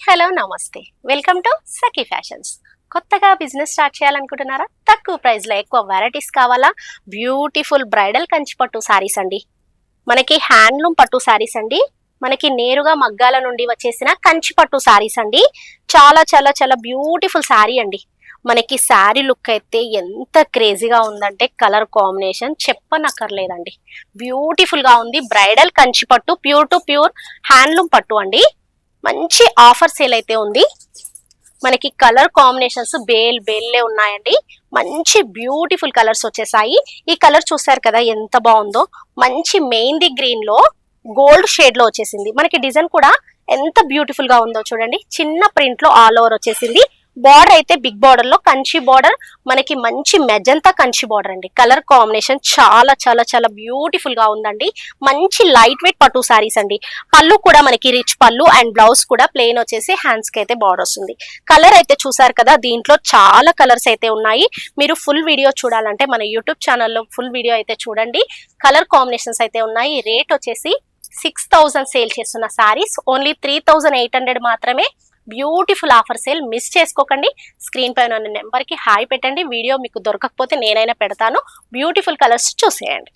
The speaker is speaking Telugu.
హలో నమస్తే, వెల్కమ్ టు సఖీ ఫ్యాషన్స్. కొత్తగా బిజినెస్ స్టార్ట్ చేయాలనుకుంటున్నారా? తక్కువ ప్రైస్లో ఎక్కువ వెరైటీస్ కావాలా? బ్యూటిఫుల్ బ్రైడల్ కంచి పట్టు సారీస్ అండి. మనకి హ్యాండ్లూమ్ పట్టు సారీస్ అండి. మనకి నేరుగా మగ్గాల నుండి వచ్చేసిన కంచి పట్టు సారీస్ అండి. చాలా చాలా చాలా బ్యూటిఫుల్ సారీ అండి. మనకి శారీ లుక్ అయితే ఎంత క్రేజీగా ఉందంటే కలర్ కాంబినేషన్ చెప్పనక్కర్లేదండి. బ్యూటిఫుల్ గా ఉంది. బ్రైడల్ కంచి పట్టు, ప్యూర్ టు ప్యూర్ హ్యాండ్లూమ్ పట్టు అండి. మంచి ఆఫర్ సేల్ అయితే ఉంది. మనకి కలర్ కాంబినేషన్స్ బేల్లే ఉన్నాయండి. మంచి బ్యూటిఫుల్ కలర్స్ వచ్చేసాయి. ఈ కలర్ చూసారు కదా ఎంత బాగుందో. మంచి మెహందీ గ్రీన్ లో గోల్డ్ షేడ్ లో వచ్చేసింది. మనకి డిజైన్ కూడా ఎంత బ్యూటిఫుల్ గా ఉందో చూడండి. చిన్న ప్రింట్ లో ఆల్ ఓవర్ వచ్చేసింది. బార్డర్ అయితే బిగ్ బార్డర్ లో కంచి బార్డర్, మనకి మంచి మెజంతా కంచి బార్డర్ అండి. కలర్ కాంబినేషన్ చాలా చాలా చాలా బ్యూటిఫుల్ గా ఉందండి. మంచి లైట్ వెయిట్ పట్టు సారీస్ అండి. పళ్ళు కూడా మనకి రిచ్ పళ్ళు అండ్ బ్లౌజ్ కూడా ప్లెయిన్ వచ్చేసి హ్యాండ్స్ కి అయితే బార్డర్ వస్తుంది. కలర్ అయితే చూసారు కదా, దీంట్లో చాలా కలర్స్ అయితే ఉన్నాయి. మీరు ఫుల్ వీడియో చూడాలంటే మన యూట్యూబ్ ఛానల్లో ఫుల్ వీడియో అయితే చూడండి. కలర్ కాంబినేషన్స్ అయితే ఉన్నాయి. రేట్ వచ్చేసి 6000 సేల్ చేస్తున్న సారీస్ ఓన్లీ 3800 మాత్రమే. బ్యూటిఫుల్ ఆఫర్ సేల్ మిస్ చేసుకోకండి. స్క్రీన్ పైన ఉన్న నెంబర్ కి హాయ్ పెట్టండి. వీడియో మీకు దొరకకపోతే నేనైనా పెడతాను. బ్యూటిఫుల్ కలర్స్ చూసేయండి.